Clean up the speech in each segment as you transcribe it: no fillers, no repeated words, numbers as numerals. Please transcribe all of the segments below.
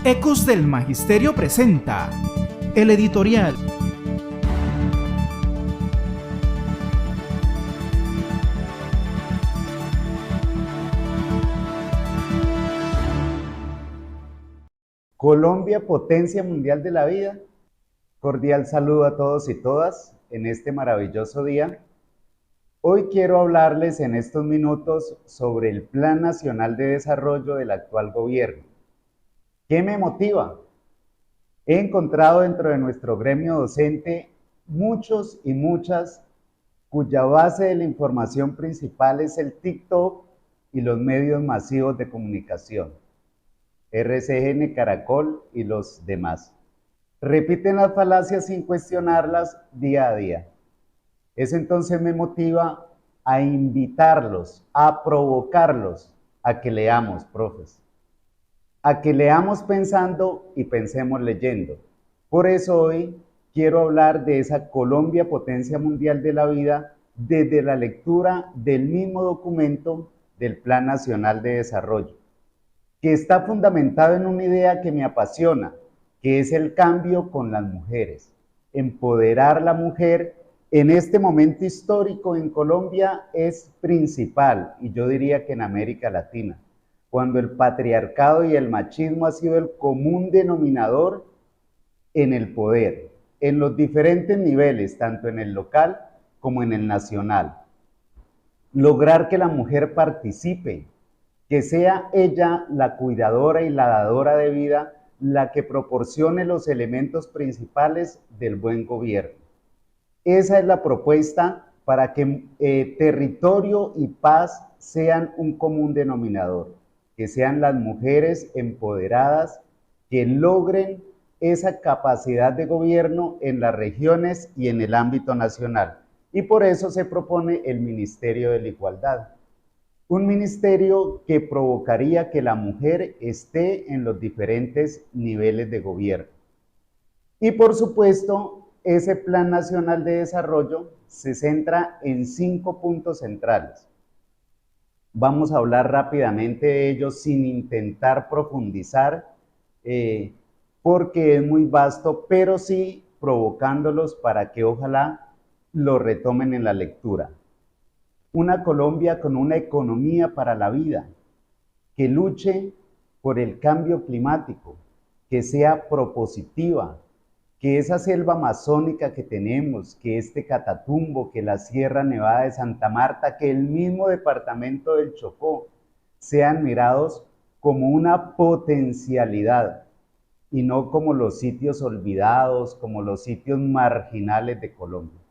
Ecos del Magisterio presenta el editorial. Colombia, potencia mundial de la vida. Cordial saludo a todos y todas en este maravilloso día. Hoy quiero hablarles en estos minutos sobre el Plan Nacional de Desarrollo del actual gobierno. ¿Qué me motiva? He encontrado dentro de nuestro gremio docente muchos y muchas cuya base de la información principal es el TikTok y los medios masivos de comunicación, RCN, Caracol y los demás. Repiten las falacias sin cuestionarlas día a día. Eso entonces me motiva a invitarlos, a provocarlos a que leamos, profes. A que leamos pensando y pensemos leyendo. Por eso hoy quiero hablar de esa Colombia, potencia mundial de la vida, desde la lectura del mismo documento del Plan Nacional de Desarrollo, que está fundamentado en una idea que me apasiona, que es el cambio con las mujeres. Empoderar a la mujer en este momento histórico en Colombia es principal, y yo diría que en América Latina, cuando el patriarcado y el machismo ha sido el común denominador en el poder, en los diferentes niveles, tanto en el local como en el nacional. Lograr que la mujer participe, que sea ella la cuidadora y la dadora de vida, la que proporcione los elementos principales del buen gobierno. Esa es la propuesta para que territorio y paz sean un común denominador, que sean las mujeres empoderadas que logren esa capacidad de gobierno en las regiones y en el ámbito nacional. Y por eso se propone el Ministerio de la Igualdad. Un ministerio que provocaría que la mujer esté en los diferentes niveles de gobierno. Y por supuesto, ese Plan Nacional de Desarrollo se centra en 5 puntos centrales. Vamos a hablar rápidamente de ellos sin intentar profundizar, porque es muy vasto, pero sí provocándolos para que ojalá lo retomen en la lectura. Una Colombia con una economía para la vida, que luche por el cambio climático, que sea propositiva, que esa selva amazónica que tenemos, que este Catatumbo, que la Sierra Nevada de Santa Marta, que el mismo departamento del Chocó, sean mirados como una potencialidad y no como los sitios olvidados, como los sitios marginales de Colombia,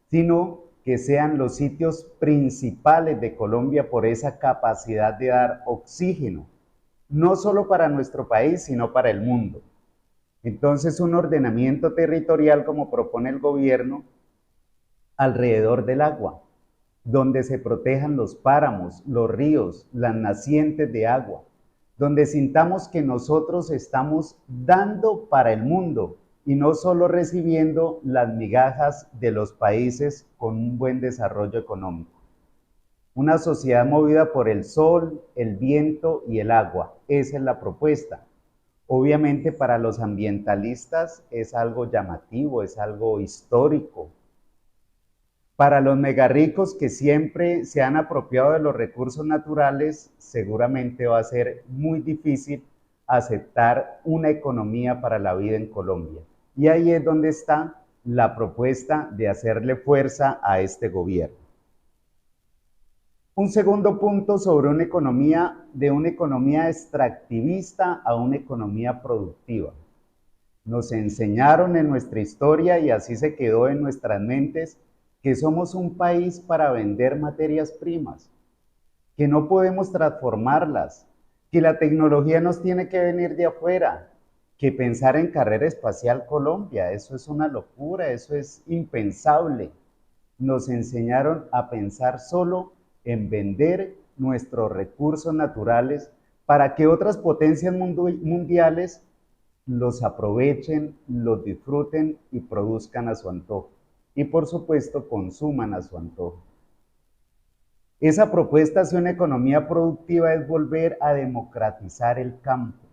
sino que sean los sitios principales de Colombia por esa capacidad de dar oxígeno, no solo para nuestro país, sino para el mundo. Entonces, un ordenamiento territorial, como propone el gobierno, alrededor del agua, donde se protejan los páramos, los ríos, las nacientes de agua, donde sintamos que nosotros estamos dando para el mundo y no solo recibiendo las migajas de los países con un buen desarrollo económico. Una sociedad movida por el sol, el viento y el agua. Esa es la propuesta. Obviamente para los ambientalistas es algo llamativo, es algo histórico. Para los megarricos que siempre se han apropiado de los recursos naturales, seguramente va a ser muy difícil aceptar una economía para la vida en Colombia. Y ahí es donde está la propuesta de hacerle fuerza a este gobierno. Un segundo punto sobre una economía, de una economía extractivista a una economía productiva. Nos enseñaron en nuestra historia y así se quedó en nuestras mentes que somos un país para vender materias primas, que no podemos transformarlas, que la tecnología nos tiene que venir de afuera, que pensar en carrera espacial Colombia, eso es una locura, eso es impensable. Nos enseñaron a pensar solo en vender nuestros recursos naturales para que otras potencias mundiales los aprovechen, los disfruten y produzcan a su antojo. Y por supuesto consuman a su antojo. Esa propuesta hacia una economía productiva es volver a democratizar el campo,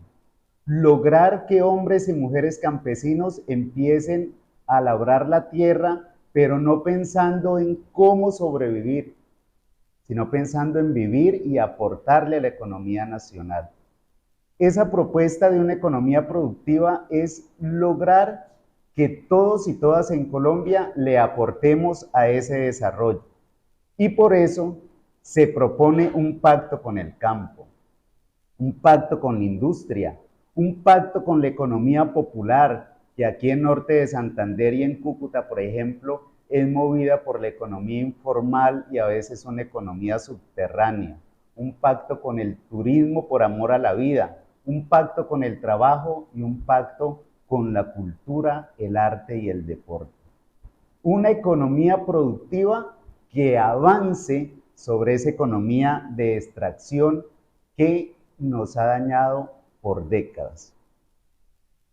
lograr que hombres y mujeres campesinos empiecen a labrar la tierra, pero no pensando en cómo sobrevivir, sino pensando en vivir y aportarle a la economía nacional. Esa propuesta de una economía productiva es lograr que todos y todas en Colombia le aportemos a ese desarrollo. Y por eso se propone un pacto con el campo, un pacto con la industria, un pacto con la economía popular, que aquí en Norte de Santander y en Cúcuta, por ejemplo, es movida por la economía informal y a veces una economía subterránea. Un pacto con el turismo por amor a la vida, un pacto con el trabajo y un pacto con la cultura, el arte y el deporte. Una economía productiva que avance sobre esa economía de extracción que nos ha dañado por décadas.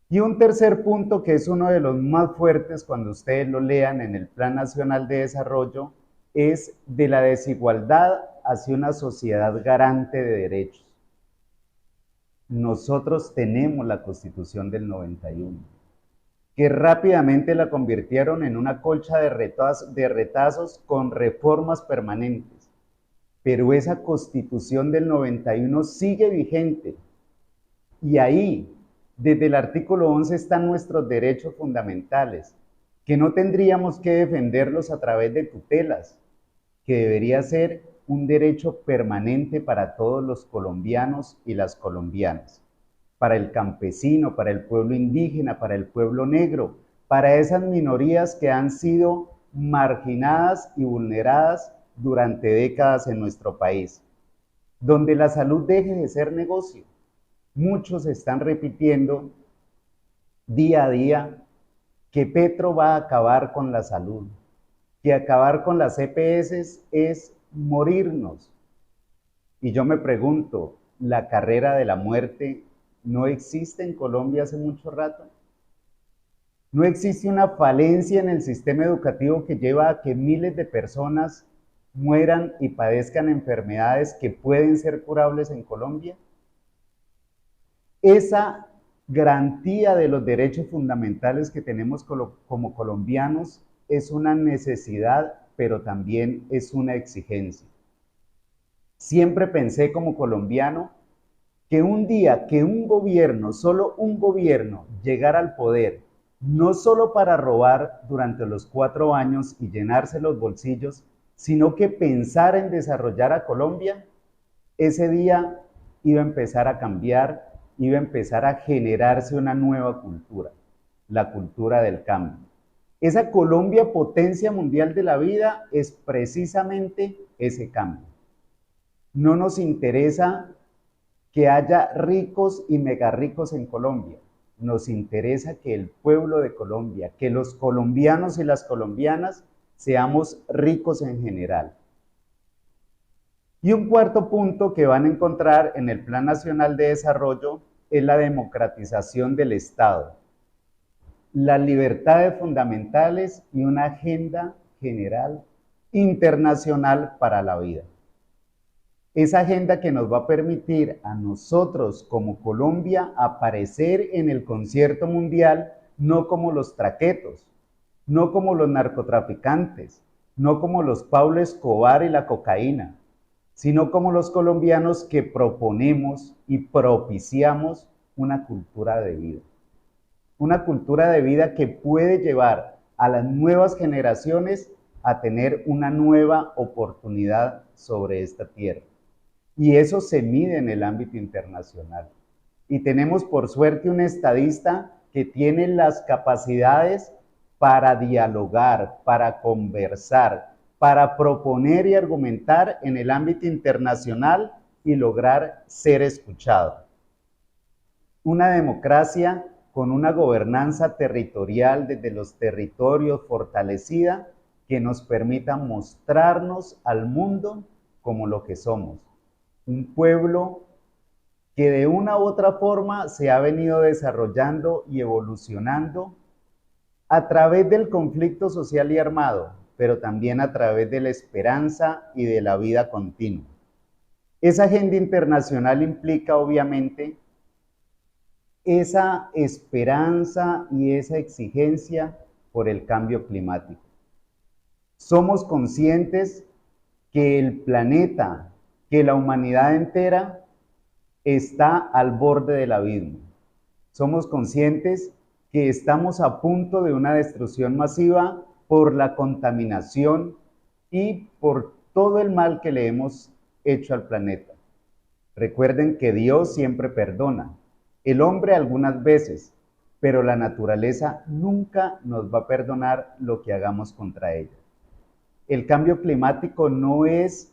Y un tercer punto, que es uno de los más fuertes cuando ustedes lo lean en el Plan Nacional de Desarrollo, es de la desigualdad hacia una sociedad garante de derechos. Nosotros tenemos la Constitución del 91, que rápidamente la convirtieron en una colcha de retazos con reformas permanentes. Pero esa Constitución del 91 sigue vigente. Y ahí, desde el artículo 11, están nuestros derechos fundamentales, que no tendríamos que defenderlos a través de tutelas, que debería ser un derecho permanente para todos los colombianos y las colombianas, para el campesino, para el pueblo indígena, para el pueblo negro, para esas minorías que han sido marginadas y vulneradas durante décadas en nuestro país, donde la salud deje de ser negocio. Muchos están repitiendo día a día que Petro va a acabar con la salud, que acabar con las EPS es morirnos. Y yo me pregunto, ¿la carrera de la muerte no existe en Colombia hace mucho rato? ¿No existe una falencia en el sistema educativo que lleva a que miles de personas mueran y padezcan enfermedades que pueden ser curables en Colombia? Esa garantía de los derechos fundamentales que tenemos como colombianos es una necesidad, pero también es una exigencia. Siempre pensé como colombiano que un día que un gobierno, solo un gobierno, llegara al poder, no solo para robar durante los 4 años y llenarse los bolsillos, sino que pensara en desarrollar a Colombia, ese día iba a empezar a cambiar, iba a empezar a generarse una nueva cultura, la cultura del cambio. Esa Colombia potencia mundial de la vida es precisamente ese cambio. No nos interesa que haya ricos y mega ricos en Colombia. Nos interesa que el pueblo de Colombia, que los colombianos y las colombianas seamos ricos en general. Y un cuarto punto que van a encontrar en el Plan Nacional de Desarrollo es la democratización del Estado, las libertades fundamentales y una agenda general internacional para la vida. Esa agenda que nos va a permitir a nosotros como Colombia aparecer en el concierto mundial, no como los traquetos, no como los narcotraficantes, no como los Pablo Escobar y la cocaína, sino como los colombianos que proponemos y propiciamos una cultura de vida. Una cultura de vida que puede llevar a las nuevas generaciones a tener una nueva oportunidad sobre esta tierra. Y eso se mide en el ámbito internacional. Y tenemos por suerte un estadista que tiene las capacidades para dialogar, para conversar, para proponer y argumentar en el ámbito internacional y lograr ser escuchado. Una democracia con una gobernanza territorial desde los territorios fortalecida que nos permita mostrarnos al mundo como lo que somos. Un pueblo que de una u otra forma se ha venido desarrollando y evolucionando a través del conflicto social y armado, pero también a través de la esperanza y de la vida continua. Esa agenda internacional implica, obviamente, esa esperanza y esa exigencia por el cambio climático. Somos conscientes que el planeta, que la humanidad entera está al borde del abismo. Somos conscientes que estamos a punto de una destrucción masiva por la contaminación y por todo el mal que le hemos hecho al planeta. Recuerden que Dios siempre perdona, el hombre algunas veces, pero la naturaleza nunca nos va a perdonar lo que hagamos contra ella. El cambio climático no es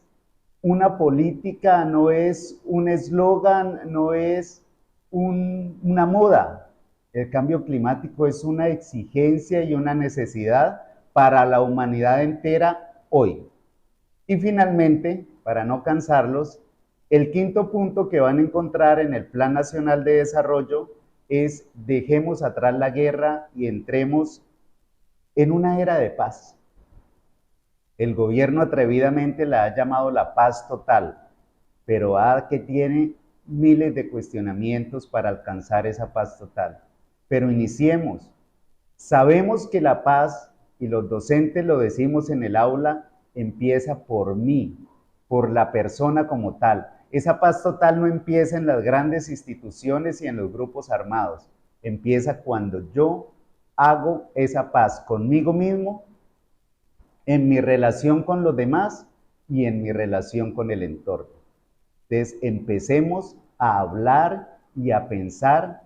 una política, no es un eslogan, no es una moda. El cambio climático es una exigencia y una necesidad para la humanidad entera hoy. Y finalmente, para no cansarlos, el quinto punto que van a encontrar en el Plan Nacional de Desarrollo es: dejemos atrás la guerra y entremos en una era de paz. El gobierno atrevidamente la ha llamado la paz total, pero que tiene miles de cuestionamientos para alcanzar esa paz total. Pero iniciemos. Sabemos que la paz, y los docentes lo decimos en el aula, empieza por mí, por la persona como tal. Esa paz total no empieza en las grandes instituciones y en los grupos armados. Empieza cuando yo hago esa paz conmigo mismo, en mi relación con los demás y en mi relación con el entorno. Entonces, empecemos a hablar y a pensar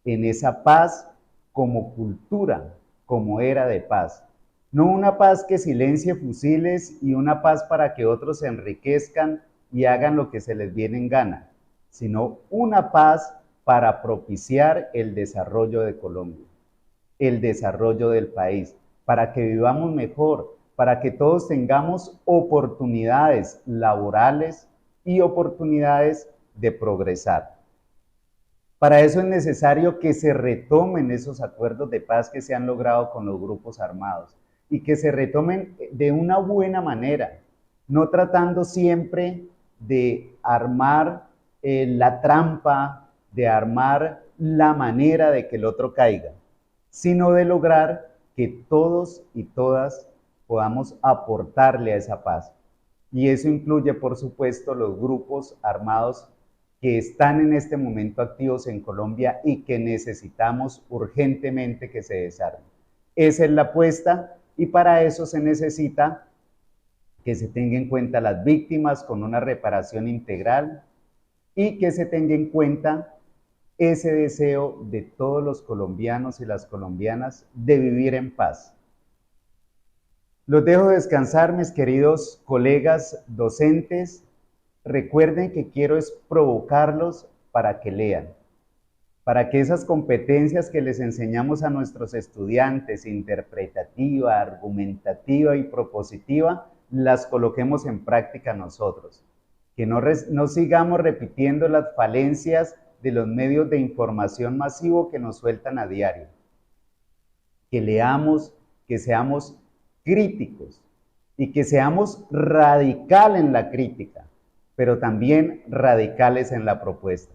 en esa paz como cultura, como era de paz. No una paz que silencie fusiles y una paz para que otros se enriquezcan y hagan lo que se les viene en gana, sino una paz para propiciar el desarrollo de Colombia, el desarrollo del país, para que vivamos mejor, para que todos tengamos oportunidades laborales y oportunidades de progresar. Para eso es necesario que se retomen esos acuerdos de paz que se han logrado con los grupos armados y que se retomen de una buena manera, no tratando siempre de armar la trampa, de armar la manera de que el otro caiga, sino de lograr que todos y todas podamos aportarle a esa paz. Y eso incluye, por supuesto, los grupos armados que están en este momento activos en Colombia y que necesitamos urgentemente que se desarmen. Esa es la apuesta y para eso se necesita que se tenga en cuenta las víctimas con una reparación integral y que se tenga en cuenta ese deseo de todos los colombianos y las colombianas de vivir en paz. Los dejo descansar, mis queridos colegas docentes. Recuerden que quiero es provocarlos para que lean, para que esas competencias que les enseñamos a nuestros estudiantes, interpretativa, argumentativa y propositiva, las coloquemos en práctica nosotros. Que no sigamos repitiendo las falencias de los medios de información masivo que nos sueltan a diario. Que leamos, que seamos críticos y que seamos radicales en la crítica, pero también radicales en la propuesta.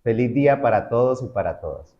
Feliz día para todos y para todas.